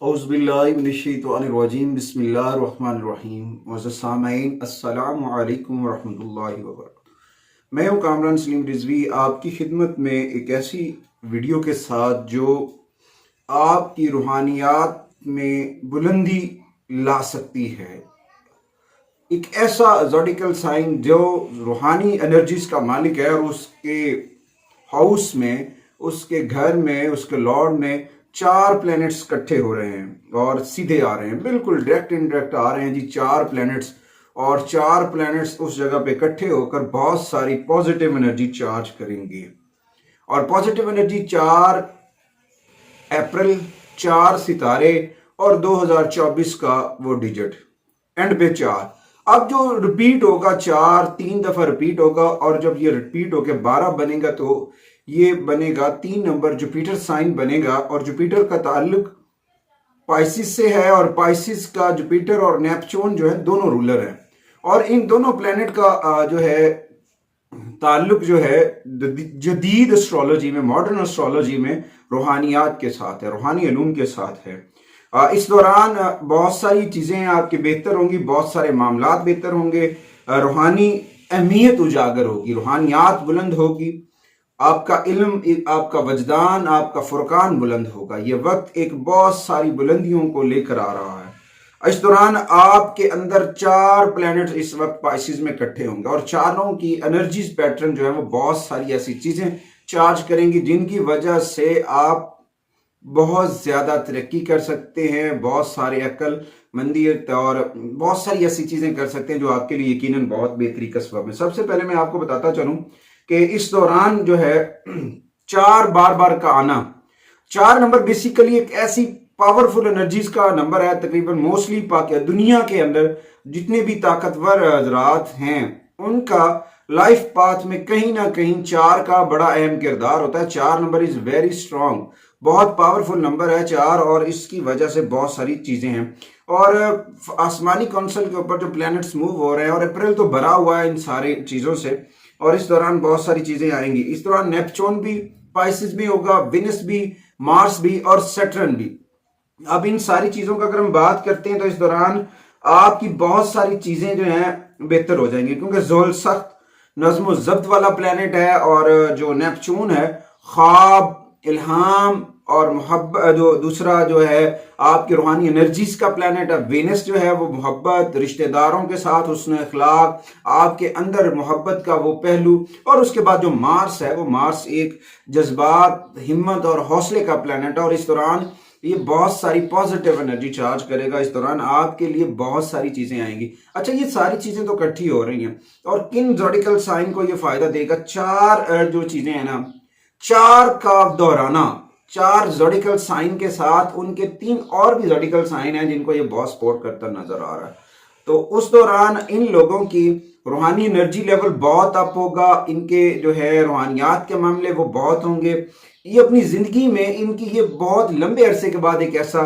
औज़ुबिल्लाहिमिनश्शैतानिर्रजीम बिस्मिल्लाहिर्रहमानिर्रहीम मुअज़्ज़ज़ सामईन अस्सलामु अलैकुम वरहमतुल्लाहि वबरकातुहू। मैं हूँ कामरान सलीम रिजवी आपकी खिदमत में एक ऐसी वीडियो के साथ जो आपकी रूहानियात में बुलंदी ला सकती है। एक ऐसा ज़ोडिकल साइन जो रूहानी एनर्जीज का मालिक है और उसके हाउस में, उसके घर में, उसके लॉर्ड में 4 प्लैनेट्स इकट्ठे हो रहे हैं और सीधे आ रहे हैं, बिल्कुल डायरेक्ट इनडायरेक्ट आ रहे हैं जी 4 प्लैनेट्स। और 4 प्लैनेट्स उस जगह पे इकट्ठे होकर बहुत सारी पॉजिटिव एनर्जी चार्ज करेंगे। और पॉजिटिव एनर्जी 4 अप्रैल, 4 सितारे और 2024 का वो डिजिट एंड पे 4। अब जो रिपीट होगा 4 3 दफा रिपीट होगा और जब ये रिपीट होकर 12 बनेगा तो ये बनेगा 3 नंबर जुपिटर साइन बनेगा। और जुपिटर का ताल्लुक पाइसिस से है और पाइसिस का जुपिटर और नेपच्यून जो है दोनों रूलर हैं। और इन दोनों प्लेनेट का जो है ताल्लुक जो है जदीद एस्ट्रोलॉजी में, मॉडर्न एस्ट्रोलॉजी में रूहानियात के साथ है, रूहानी इल्म के साथ है। इस दौरान बहुत सारी चीज़ें आपके बेहतर होंगी, बहुत सारे मामलात बेहतर होंगे, रूहानी अहमियत उजागर होगी, रूहानियात बुलंद होगी, आपका इल्म, आपका वजदान, आपका फुरकान बुलंद होगा। ये वक्त एक बहुत सारी बुलंदियों को लेकर आ रहा है। इस दौरान आपके अंदर 4 प्लैनेट इस वक्त पाइसिस में इकट्ठे होंगे और चारों की एनर्जीज पैटर्न जो है वो बहुत सारी ऐसी चीज़ें चार्ज करेंगी जिनकी वजह से आप बहुत ज़्यादा तरक्की कर सकते हैं, बहुत सारे अक्ल मंदी और बहुत सारी ऐसी चीज़ें कर सकते हैं जो आपके लिए यकीनन बहुत बेहतरी का सबब है। सबसे पहले मैं आपको बताता चलूँ कि इस दौरान जो है 4 बार बार का आना, 4 नंबर बेसिकली एक ऐसी पावरफुल एनर्जीज का नंबर है। तकरीबन मोस्टली दुनिया के अंदर जितने भी ताकतवर हजरात हैं उनका लाइफ पाथ में कहीं ना कहीं 4 का बड़ा अहम किरदार होता है। 4 नंबर इज वेरी स्ट्रांग, बहुत पावरफुल नंबर है 4 और इसकी वजह से बहुत सारी चीजें हैं। और आसमानी काउंसिल के ऊपर जो प्लैनेट्स मूव हो रहे हैं और अप्रैल तो भरा हुआ है इन सारी चीजों से और इस दौरान बहुत सारी चीजें आएंगी। इस दौरान नेपच्यून भी पाइसिस भी होगा, विनस भी, मार्स भी और सैटर्न भी। अब इन सारी चीजों का अगर हम बात करते हैं तो इस दौरान आपकी बहुत सारी चीजें जो हैं बेहतर हो जाएंगी क्योंकि ज़ोहल सख्त नज़्म ज़ब्त वाला प्लैनेट है और जो नेपच्यून है ख्वाब, इल्हाम और मोहब्बत, जो दूसरा जो है आपकी रूहानी एनर्जीज का प्लैनेट है। वेनस जो है वो मोहब्बत, रिश्तेदारों के साथ हुस्न अखलाक, आपके अंदर मोहब्बत का वो पहलू। और उसके बाद जो मार्स है वो मार्स एक जज्बात, हिम्मत और हौसले का प्लैनेट है और इस दौरान ये बहुत सारी पॉजिटिव एनर्जी चार्ज करेगा। इस दौरान आपके लिए बहुत सारी चीजें आएंगी। अच्छा, ये सारी चीजें तो इकट्ठी हो रही हैं और किन ज़ोडिकल साइन को ये फायदा देगा? 4 जो चीजें हैं ना, 4 का दोहराना, 4 ज़ोडिकल साइन के साथ उनके 3 और भी ज़ोडिकल साइन हैं जिनको ये बहुत सपोर्ट करता नजर आ रहा है। तो उस दौरान इन लोगों की रूहानी एनर्जी लेवल बहुत अप होगा, इनके जो है रूहानियात के मामले वो बहुत होंगे। ये अपनी जिंदगी में इनकी ये बहुत लंबे अरसे के बाद एक ऐसा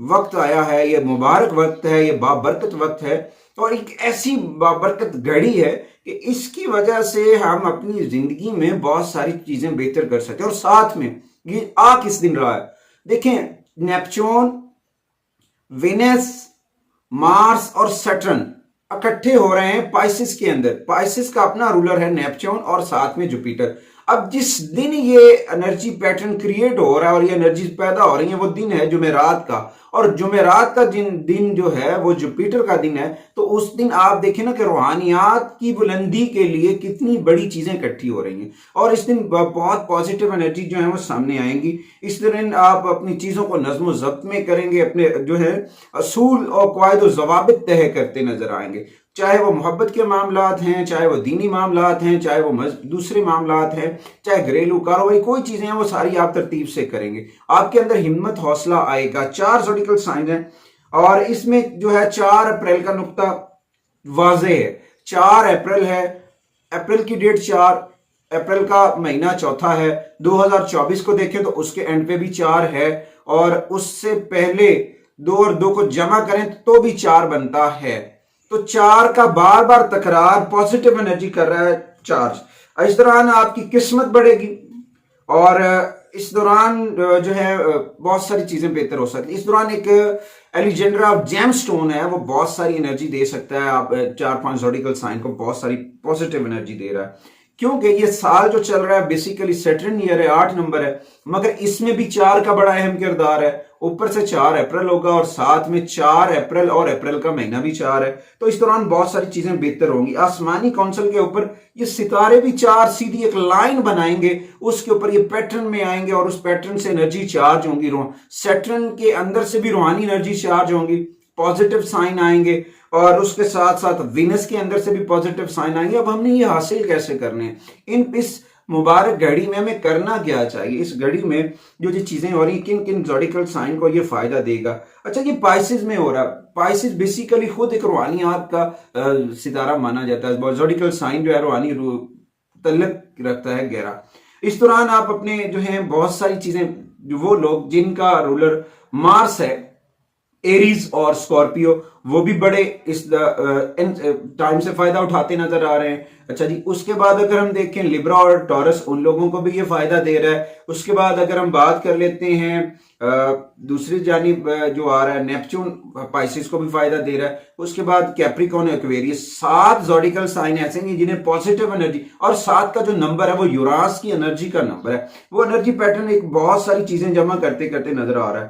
वक्त आया है, ये मुबारक वक्त है, ये बाबरकत वक्त है और एक ऐसी बाबरकत घड़ी है कि इसकी वजह से हम अपनी जिंदगी में बहुत सारी चीजें बेहतर कर सकते हैं। और साथ में ये आ किस दिन रहा है, देखें, नेपच्यून, वेनस, मार्स और सैटर्न इकट्ठे हो रहे हैं पाइसिस के अंदर। पाइसिस का अपना रूलर है नेपच्यून और साथ में जुपिटर। अब जिस दिन ये एनर्जी पैटर्न क्रिएट हो रहा है और ये एनर्जी पैदा हो रही है वो दिन है जुमेरात का और जुमेरात का दिन जो है वो जुपिटर का दिन है। तो उस दिन आप देखें ना कि रूहानियात की बुलंदी के लिए कितनी बड़ी चीजें इकट्ठी हो रही हैं और इस दिन बहुत पॉजिटिव एनर्जी जो है वो सामने आएंगी। इस दिन आप अपनी चीजों को नज़्म ज़ब्त में करेंगे, अपने जो है असूल और क़वाइद और ज़वाबित तय करते नजर आएंगे, चाहे वो मोहब्बत के मामलात हैं, चाहे वो दीनी मामलात हैं, चाहे वो दूसरे मामलात हैं, चाहे घरेलू कारोबारी कोई चीजें हैं वो सारी आप तरतीब से करेंगे। आपके अंदर हिम्मत, हौसला आएगा। 4 ज़ोडिकल साइन हैं और इसमें जो है 4 अप्रैल का नुक्ता वाज़े है। 4 अप्रैल है, अप्रैल की डेट 4 अप्रैल का महीना चौथा है। 2024 को देखें तो उसके एंड पे भी 4 है और उससे पहले 2 और 2 को जमा करें तो भी 4 बनता है। तो 4 का बार बार तकरार पॉजिटिव एनर्जी कर रहा है चार्ज। इस दौरान आपकी किस्मत बढ़ेगी और اس دوران جو ہے بہت ساری چیزیں بہتر ہو سکتی ہیں. اس دوران ایک ایلیجینڈرا جیم سٹون ہے، وہ بہت ساری انرجی دے سکتا ہے. آپ 4-5 زوڈیکل سائن کو بہت ساری پوزیٹیو انرجی دے رہا ہے، کیونکہ یہ سال جو چل رہا ہے بیسیکلی سیٹرن ایئر ہے، 8 نمبر ہے، مگر اس میں بھی 4 کا بڑا اہم کردار ہے. اوپر سے 4 اپریل ہوگا اور ساتھ میں 4 اپریل اور اپریل کا مہینہ بھی 4 ہے. تو اس دوران بہت ساری چیزیں بہتر ہوں گی. آسمانی کونسل کے اوپر یہ ستارے بھی 4 سیدھی ایک لائن بنائیں گے، اس کے اوپر یہ پیٹرن میں آئیں گے اور اس پیٹرن سے انرجی چارج ہوں گی. سیٹرن کے اندر سے بھی روحانی انرجی چارج ہوں گی، پازیٹیو سائن آئیں گے، اور اس کے ساتھ ساتھ وینس کے اندر سے بھی پازیٹیو سائن آئیں گے. اب ہم نے یہ حاصل کیسے کرنے ہیں؟ اس مبارک گھڑی میں ہمیں کرنا کیا چاہیے؟ اس گھڑی میں جو چیزیں ہو رہی ہیں، کن کن زوڈیکل سائن کو یہ فائدہ دے گا؟ اچھا، یہ پائسز میں ہو رہا ہے. پائسز بیسیکلی خود ایک روحانیات کا ستارہ مانا جاتا ہے. زوڈیکل سائن جو ہے روحانی تعلق رکھتا ہے گہرا. اس دوران آپ اپنے جو ہیں بہت ساری چیزیں، وہ لوگ جن کا رولر مارس ہے، ایریز اور سکارپیو، وہ بھی بڑے اس ٹائم سے فائدہ اٹھاتے نظر آ رہے ہیں. اچھا جی، اس کے بعد اگر ہم دیکھیں لیبرا اور ٹورس، ان لوگوں کو بھی یہ فائدہ دے رہا ہے. اس کے بعد اگر ہم بات کر لیتے ہیں دوسری جانب جو آ رہا ہے نیپچون، پائسس کو بھی فائدہ دے رہا ہے. اس کے بعد کیپریکون، ایکویریس، 7 زوڈیکل سائن ایسے ہیں جنہیں پوزیٹیو انرجی، اور 7 کا جو نمبر ہے وہ یورانس کی انرجی کا نمبر ہے. وہ انرجی پیٹرن ایک بہت ساری چیزیں جمع کرتے کرتے نظر آ رہا ہے.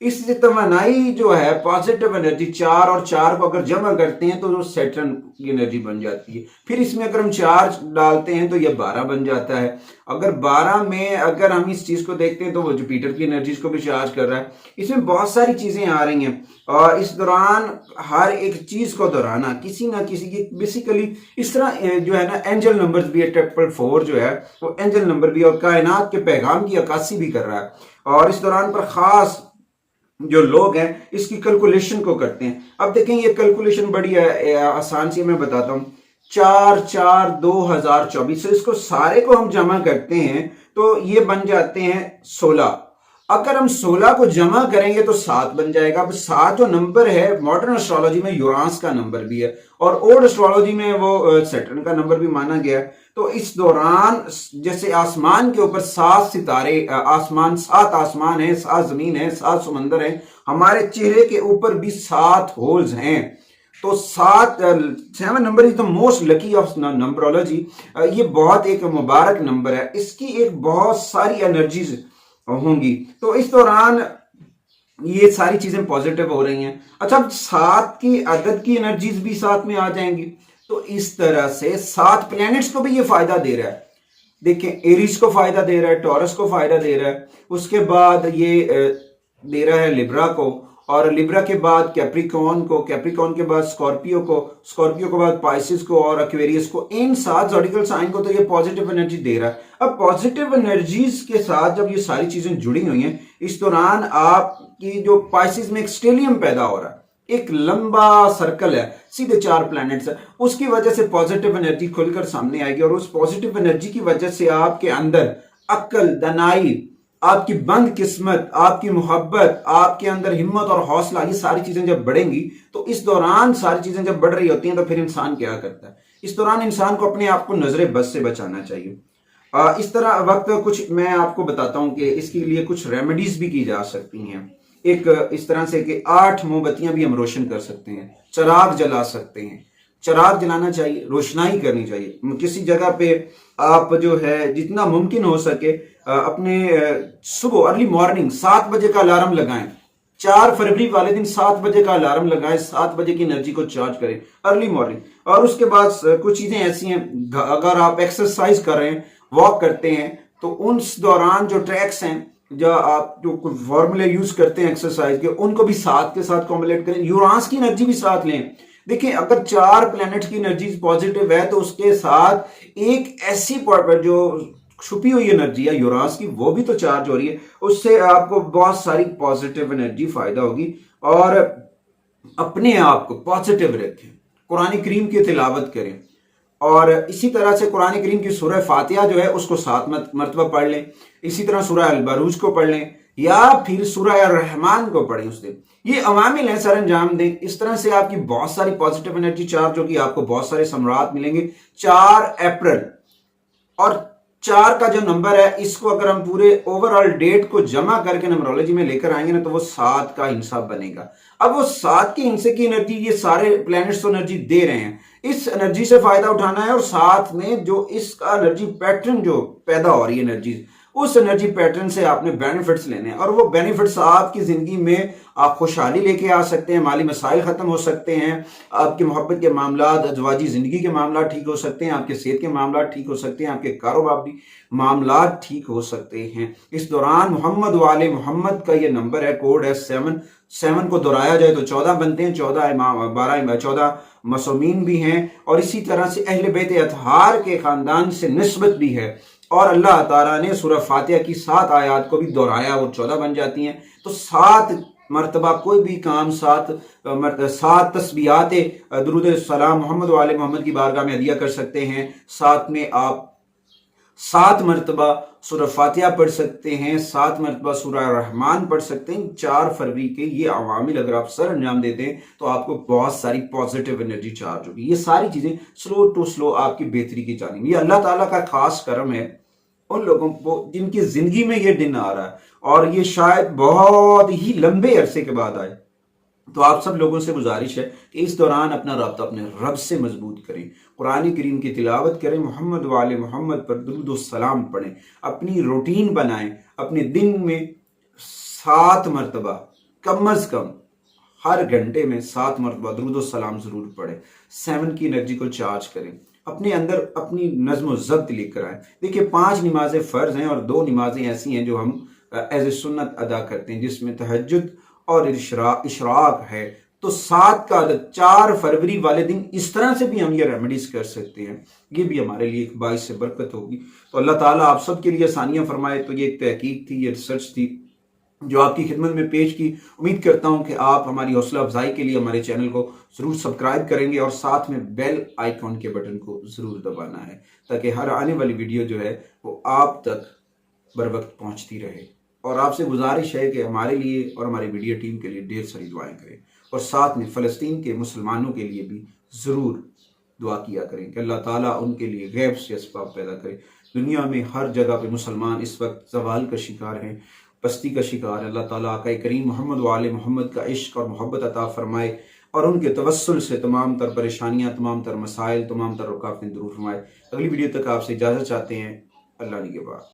اس توانائی جو ہے پازیٹیو انرجی، 4 اور 4 کو اگر جمع کرتے ہیں تو وہ سیٹرن کی انرجی بن جاتی ہے. پھر اس میں اگر ہم چارج ڈالتے ہیں تو یہ 12 بن جاتا ہے. اگر 12 میں اگر ہم اس چیز کو دیکھتے ہیں تو وہ جوپیٹر کی انرجیز کو بھی چارج کر رہا ہے. اس میں بہت ساری چیزیں آ رہی ہیں، اور اس دوران ہر ایک چیز کو دہرانا کسی نہ کسی کی بیسیکلی اس طرح جو ہے نا، اینجل نمبر بھی ہے. 4 جو ہے وہ اینجل نمبر بھی ہے اور کائنات کے پیغام کی عکاسی بھی کر رہا ہے. اور اس دوران پر خاص جو لوگ ہیں اس کی کیلکولیشن کو کرتے ہیں. اب دیکھیں یہ کیلکولیشن بڑی آسان سی میں بتاتا ہوں. 4/4/2024، اس کو سارے کو ہم جمع کرتے ہیں تو یہ بن جاتے ہیں 16. اگر ہم 16 کو جمع کریں گے تو 7 بن جائے گا. اب 7 جو نمبر ہے ماڈرن اسٹرالوجی میں یورانس کا نمبر بھی ہے، اور اولڈ اسٹرالوجی میں وہ سیٹرن کا نمبر بھی مانا گیا ہے. تو اس دوران جیسے آسمان کے اوپر 7 ستارے، 7 آسمان ہیں، 7 زمین ہیں، 7 سمندر ہیں، ہمارے چہرے کے اوپر بھی 7 ہولز ہیں. تو 7 number is the most lucky of numerology. یہ بہت ایک مبارک نمبر ہے، اس کی ایک بہت ساری انرجیز ہوں گی. تو اس دوران یہ ساری چیزیں پازیٹیو ہو رہی ہیں. اچھا، 7 کی عدد کی انرجیز بھی ساتھ میں آ جائیں گی. تو اس طرح سے 7 پلینٹس کو بھی یہ فائدہ دے رہا ہے. دیکھیں، ایریز کو فائدہ دے رہا ہے، ٹورس کو فائدہ دے رہا ہے، اس کے بعد یہ دے رہا ہے لیبرا کو، اور لیبرا کے بعد کیپریکون کو، کیپریکون کے بعد سکارپیو کو، سکارپیو کے بعد پائسس کو اور ایکویریس کو. ان 7 زوڈیکل سائن کو تو یہ پازیٹیو انرجی دے رہا ہے. اب پازیٹیو انرجیز کے ساتھ جب یہ ساری چیزیں جڑی ہوئی ہیں، اس دوران آپ کی جو پائسس میں ایک سٹیلیم پیدا ہو رہا ہے، ایک لمبا سرکل ہے، سیدھے 4 پلینٹس ہے. اس کی وجہ سے پازیٹیو انرجی کھل کر سامنے آئے گی، اور اس پازیٹیو انرجی کی وجہ سے آپ کے اندر عقل، دانائی، آپ کی بند قسمت، آپ کی محبت، آپ کے اندر ہمت اور حوصلہ، یہ ساری چیزیں جب بڑھیں گی تو اس دوران ساری چیزیں جب بڑھ رہی ہوتی ہیں تو پھر انسان کیا کرتا ہے؟ اس دوران انسان کو اپنے آپ کو نظر بد سے بچانا چاہیے. اس طرح وقت کچھ میں آپ کو بتاتا ہوں کہ اس کے لیے کچھ ریمیڈیز بھی کی جا سکتی ہیں. ایک اس طرح سے کہ 8 موم بتیاں بھی ہم روشن کر سکتے ہیں، چراغ جلا سکتے ہیں. چراغ جلانا چاہیے، روشنائی کرنی چاہیے. کسی جگہ پہ آپ جو ہے جتنا ممکن ہو سکے اپنے صبح ارلی مارننگ 7 بجے کا الارم لگائیں. 4 فروری والے دن 7 بجے کا الارم لگائیں، 7 بجے کی انرجی کو چارج کریں ارلی مارننگ. اور اس کے بعد کچھ چیزیں ایسی ہیں، اگر آپ ایکسرسائز کر رہے ہیں، واک کرتے ہیں، تو ان دوران جو ٹریکس ہیں، جو آپ جو فارمولے یوز کرتے ہیں ایکسرسائز کے، ان کو بھی 7 کے ساتھ کومولیٹ کریں. یورانس کی انرجی بھی ساتھ لیں. دیکھیں، اگر 4 پلینٹ کی انرجی پازیٹیو ہے تو اس کے ساتھ ایک ایسی جو چھپی ہوئی انرجی ہے یورانس کی، وہ بھی تو چارج ہو رہی ہے. اس سے آپ کو بہت ساری پازیٹیو انرجی فائدہ ہوگی. اور اپنے آپ کو پازیٹیو رکھیں، قرآن کریم کی تلاوت کریں، اور اسی طرح سے قرآن کریم کی سورہ فاتحہ جو ہے اس کو 7 مرتبہ پڑھ لیں. اسی طرح سورہ البروج کو پڑھ لیں، یا پھر سورہ الرحمن کو پڑھیں اس دن. یہ عوامل ہیں، سر انجام دیں. اس طرح سے آپ کی بہت ساری پازیٹیو انرجی چارج ہوگی، آپ کو بہت سارے ثمرات ملیں گے. 4 اپریل اور 4 का जो नंबर है, इसको अगर हम पूरे ओवरऑल डेट को जमा करके नंबरोलॉजी में लेकर आएंगे ना, तो वो 7 का हिस्सा बनेगा। अब वो 7 के हिस्से की एनर्जी ये सारे प्लैनेट्स तो एनर्जी दे रहे हैं, इस एनर्जी से फायदा उठाना है, और साथ में जो इसका एनर्जी पैटर्न जो पैदा हो रही है एनर्जी, उस एनर्जी पैटर्न से आपने बेनिफिट्स लेने हैं, और वो बेनिफिट्स आपकी जिंदगी में आप खुशहाली लेके आ सकते हैं, माली मसाइल खत्म हो सकते हैं, आपकी मोहब्बत के मामला, अजवाजी जिंदगी के मामला ठीक हो सकते हैं, आपके सेहत के मामला ठीक हो सकते हैं, आपके कारोबारी मामला ठीक हो सकते हैं। इस दौरान मोहम्मद वाले मोहम्मद का ये नंबर है, कोड है 7। 7 को दोहराया जाए तो 14 बनते हैं, 14 इमाम, 14 मसूमीन भी हैं, और इसी तरह से अहले बैत अतहार के खानदान से निस्बत भी है। और अल्लाह ताला ने सूरह फातिहा की 7 आयात को भी दोहराया, वो 14 बन जाती हैं। तो 7 मरतबा कोई भी काम, 7 तस्बीहात दुरूद सलाम मोहम्मद वाले मोहम्मद की बारगाह में हदिया कर सकते हैं। साथ में आप 7 मरतबा सूरह फातिहा पढ़ सकते हैं, 7 मरतबा सूरह रहमान पढ़ सकते हैं। 4 फरवरी के ये अवामिल अगर आप सर अंजाम देते हैं तो आपको बहुत सारी पॉजिटिव एनर्जी चार्ज होगी। ये सारी चीजें स्लो टू स्लो आपकी बेहतरी की जानेंगी। ये अल्लाह ताला का खास करम है उन लोगों को जिनकी जिंदगी में ये दिन आ रहा है, और ये शायद बहुत ही लंबे अरसे के बाद आए। तो आप सब लोगों से गुजारिश है कि इस दौरान अपना राब्ता अपने रब से मजबूत करें, कुरान करीम की तिलावत करें, मोहम्मद वाले मोहम्मद पर दुरूद व सलाम पढ़ें, अपनी रूटीन बनाएं, अपने दिन में 7 मरतबा कम अज कम हर घंटे में 7 मरतबा दुरूद व सलाम जरूर पढ़ें। 7 की एनर्जी को चार्ज करें, अपने अंदर अपनी नज्म ज़ब्त लेकर आए। देखिए 5 नमाजें फ़र्ज हैं और 2 नमाजें ऐसी हैं जो हम एज ए सुन्नत अदा करते हैं, जिसमें तहज्जुद और इशराक है। तो 7 का अदद 4 फरवरी वाले दिन इस तरह से भी हम ये रेमेडीज कर सकते हैं, ये भी हमारे लिए एक बाइस से बरकत होगी। तो अल्लाह ताला आप सब के लिए आसानियां फरमाए। तो ये एक तहकीक थी, ये रिसर्च थी जो आपकी खिदमत में पेश की। उम्मीद करता हूं कि आप हमारी हौसला अफजाई के लिए हमारे चैनल को जरूर सब्सक्राइब करेंगे, और साथ में बेल आइकॉन के बटन को जरूर दबाना है, ताकि हर आने वाली वीडियो जो है वो आप तक बर वक्त पहुंचती रहे। और आपसे गुजारिश है कि हमारे लिए और हमारी मीडिया टीम के लिए ढेर सारी दुआएं करें, और साथ में फ़लस्तीन के मुसलमानों के लिए भी ज़रूर दुआ किया करें कि अल्लाह ताला उनके लिए गैब से असबाब पैदा करे। दुनिया में हर जगह पे मुसलमान इस वक्त ज़वाल का शिकार हैं, पस्ती का शिकार। अल्लाह ताला आका करीम मोहम्मद वाले मोहम्मद का इश्क और मोहब्बत अता फरमाए, और उनके तवस्सुल से तमाम तर परेशानियाँ, तमाम तर मसाइल, तमाम तर रुकावटें दूर फरमाए। अगली वीडियो तक आपसे इजाज़त चाहते हैं। अल्लाह निगहबान।